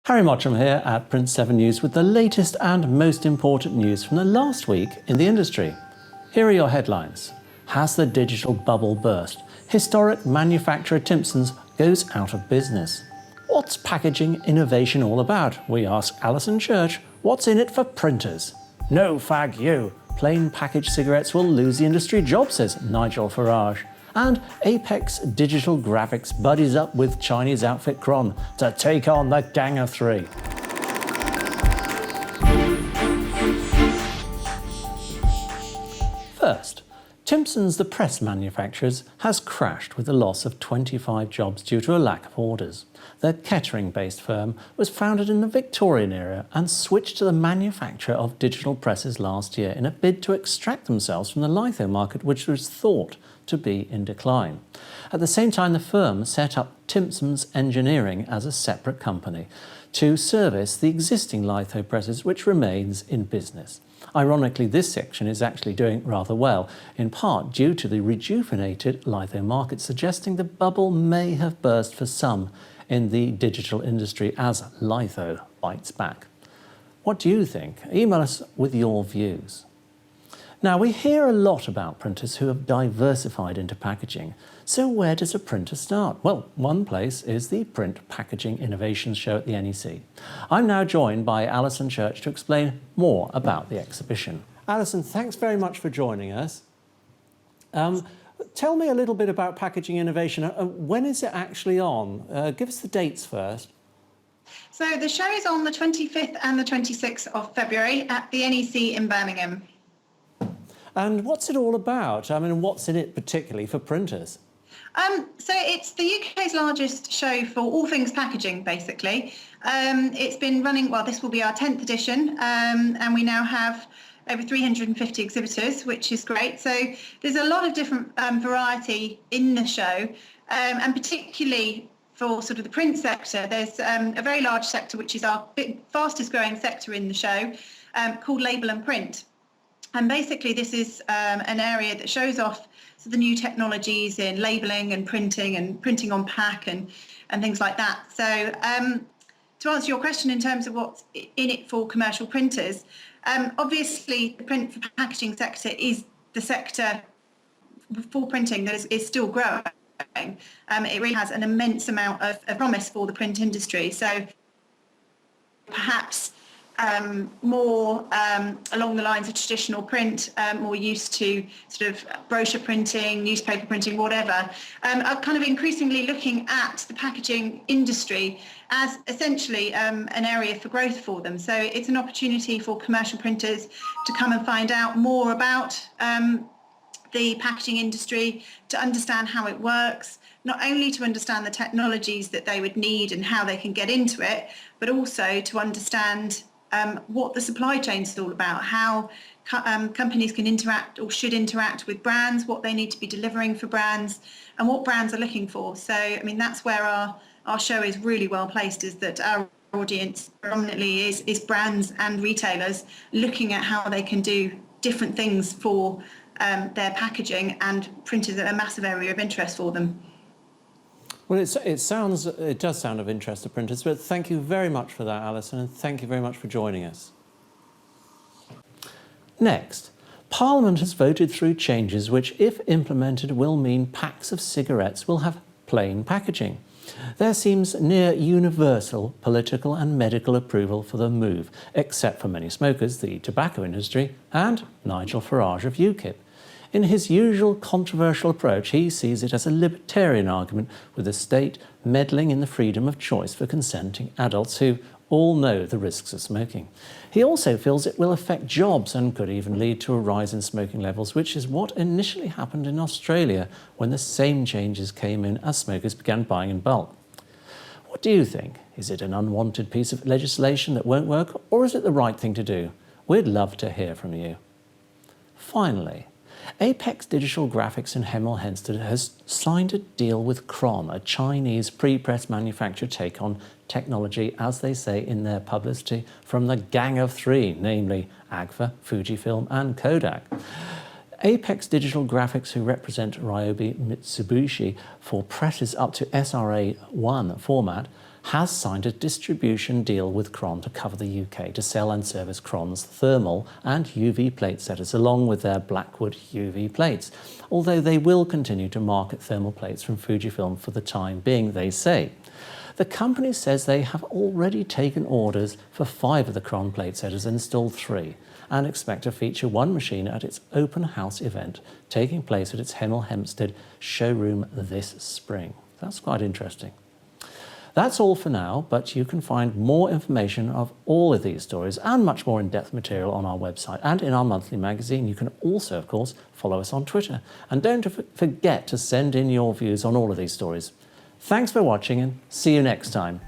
Harry Mottram here at P7News with the latest and most important news from the last week in the industry. Here are your headlines. Has the digital bubble burst? Historic manufacturer Timpson's goes out of business. What's packaging innovation all about? We ask Alison Church. What's in it for printers? No fag you. Plain packaged cigarettes will lose the industry job, says Nigel Farage. And Apex Digital Graphics buddies up with Chinese outfit Cron to take on the Gang of Three. First, Timpson's, the press manufacturers, has crashed with the loss of 25 jobs due to a lack of orders. The Kettering-based firm was founded in the Victorian era and switched to the manufacture of digital presses last year in a bid to extract themselves from the litho market, which was thought to be in decline. At the same time, the firm set up Timpson's Engineering as a separate company to service the existing litho presses, which remains in business. Ironically, this section is actually doing rather well, in part due to the rejuvenated litho market, suggesting the bubble may have burst for some in the digital industry as litho bites back. What do you think? Email us with your views. Now, we hear a lot about printers who have diversified into packaging. So where does a printer start? Well, one place is the Print Packaging Innovations Show at the NEC. I'm now joined by Alison Church to explain more about the exhibition. Alison, thanks very much for joining us. Tell me a little bit about packaging innovation. When is it actually on? Give us the dates first. So the show is on the 25th and the 26th of February at the NEC in Birmingham. And what's it all about? I mean, what's in it particularly for printers? So it's the UK's largest show for all things packaging, basically. It's been running, well, this will be our 10th edition, and we now have over 350 exhibitors, which is great. So there's a lot of different variety in the show, and particularly for sort of the print sector, there's a very large sector, which is our fastest growing sector in the show, called label and print. And basically, this is an area that shows off the new technologies in labelling and printing on pack and things like that. So to answer your question in terms of what's in it for commercial printers, obviously the print for packaging sector is the sector for printing that is still growing. It really has an immense amount of promise for the print industry. So perhaps more along the lines of traditional print, more used to sort of brochure printing, newspaper printing, whatever, are kind of increasingly looking at the packaging industry as essentially an area for growth for them. So it's an opportunity for commercial printers to come and find out more about the packaging industry, to understand how it works, not only to understand the technologies that they would need and how they can get into it, but also to understand what the supply chain is all about, how companies can interact or should interact with brands, what they need to be delivering for brands, and what brands are looking for. So, I mean, that's where our show is really well placed, is that our audience predominantly is brands and retailers looking at how they can do different things for their packaging, and print is a massive area of interest for them. Well, it does sound of interest to printers, but thank you very much for that, Alison, and thank you very much for joining us. Next, Parliament has voted through changes which, if implemented, will mean packs of cigarettes will have plain packaging. There seems near universal political and medical approval for the move, except for many smokers, the tobacco industry, and Nigel Farage of UKIP. In his usual controversial approach, he sees it as a libertarian argument, with the state meddling in the freedom of choice for consenting adults who all know the risks of smoking. He also feels it will affect jobs and could even lead to a rise in smoking levels, which is what initially happened in Australia when the same changes came in as smokers began buying in bulk. What do you think? Is it an unwanted piece of legislation that won't work, or is it the right thing to do? We'd love to hear from you. Finally, Apex Digital Graphics in Hemel Hempstead has signed a deal with Cron, a Chinese pre-press manufacturer, take on technology, as they say in their publicity, from the Gang of Three, namely Agfa, Fujifilm and Kodak. Apex Digital Graphics, who represent Ryobi Mitsubishi for presses up to SRA1 format, has signed a distribution deal with Cron to cover the UK to sell and service Cron's thermal and UV plate setters along with their Blackwood UV plates, although they will continue to market thermal plates from Fujifilm for the time being, they say. The company says they have already taken orders for 5 of the Cron plate setters and installed 3, and expect to feature 1 machine at its open house event taking place at its Hemel Hempstead showroom this spring. That's quite interesting. That's all for now, but you can find more information of all of these stories and much more in-depth material on our website and in our monthly magazine. You can also, of course, follow us on Twitter. And don't forget to send in your views on all of these stories. Thanks for watching and see you next time.